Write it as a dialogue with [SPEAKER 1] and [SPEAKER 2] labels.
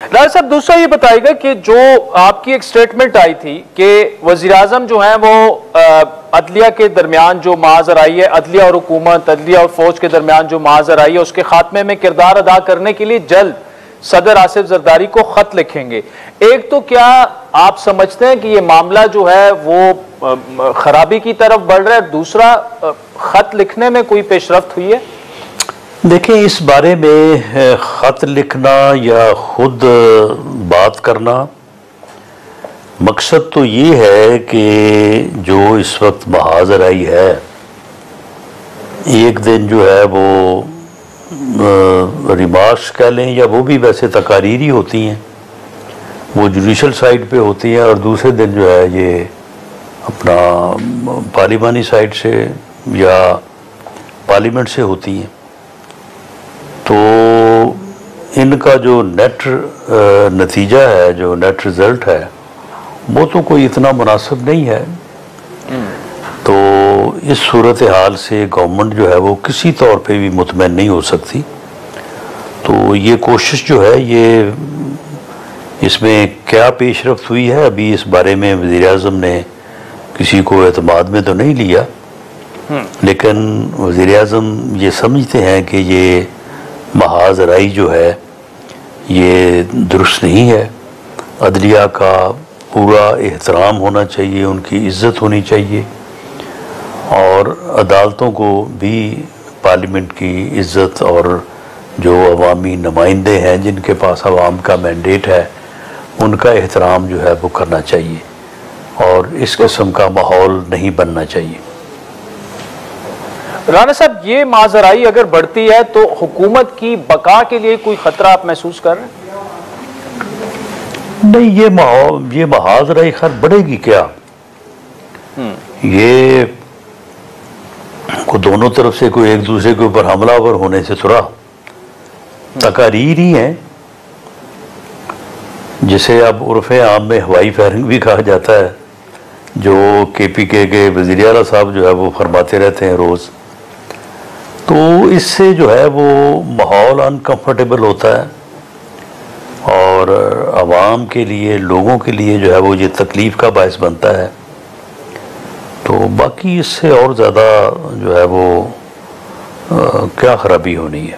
[SPEAKER 1] राज साहब, दूसरा ये बताएगा कि जो आपकी एक स्टेटमेंट आई थी कि वजीर आजम जो है वो अदलिया के दरमियान जो माजर आई है, अदलिया और हुकूमत, अदलिया और फौज के दरमियान जो माजर आई है उसके खात्मे में किरदार अदा करने के लिए जल्द सदर आसिफ जरदारी को खत लिखेंगे। एक तो क्या आप समझते हैं कि ये मामला जो है वो खराबी की तरफ बढ़ रहा है? दूसरा, खत लिखने में कोई पेशरफ्त हुई है?
[SPEAKER 2] देखें, इस बारे में ख़त लिखना या खुद बात करना, मकसद तो ये है कि जो इस वक्त महाजर आई है, एक दिन जो है वो रिमार्क्स कह लें या वो भी वैसे तकारीरी होती हैं, वो जुडिशल साइड पे होती हैं, और दूसरे दिन जो है ये अपना पार्लिमानी साइड से या पार्लियामेंट से होती हैं। तो इनका जो नेट नतीजा है, जो नेट रिज़ल्ट है, वो तो कोई इतना मुनासिब नहीं है। तो इस सूरत हाल से गवर्नमेंट जो है वो किसी तौर पे भी मुतमईन नहीं हो सकती। तो ये कोशिश जो है, ये इसमें क्या पेशरफ्त हुई है अभी इस बारे में वज़ीर आज़म ने किसी को एतमाद में तो नहीं लिया, लेकिन वज़ीर आज़म ये समझते हैं कि ये महाजराई जो है ये दुरुस्त नहीं है। अदलिया का पूरा एहतराम होना चाहिए, उनकी इज़्ज़त होनी चाहिए, और अदालतों को भी पार्लियामेंट की इज़्ज़त और जो अवामी नुमाइंदे हैं जिनके पास अवाम का मैंडेट है उनका एहतराम जो है वो करना चाहिए, और इस किस्म का माहौल नहीं बनना चाहिए।
[SPEAKER 1] राणा साहब, ये माजराई अगर बढ़ती है तो हुकूमत की बका के लिए कोई खतरा आप महसूस कर रहे हैं?
[SPEAKER 2] नहीं, ये महाजराई खैर बढ़ेगी क्या? ये को दोनों तरफ से कोई एक दूसरे के ऊपर हमलावर होने से थोड़ा तकारीर ही है, जिसे अब उर्फ़े आम में हवाई फायरिंग भी कहा जाता है, जो KPK के वज़ीर आला साहब जो है वो फरमाते रहते हैं रोज़। तो इससे जो है वो माहौल अनकंफर्टेबल होता है, और आवाम के लिए, लोगों के लिए जो है वो ये तकलीफ़ का बायस बनता है। तो बाकी इससे और ज़्यादा जो है वो क्या ख़राबी होनी है।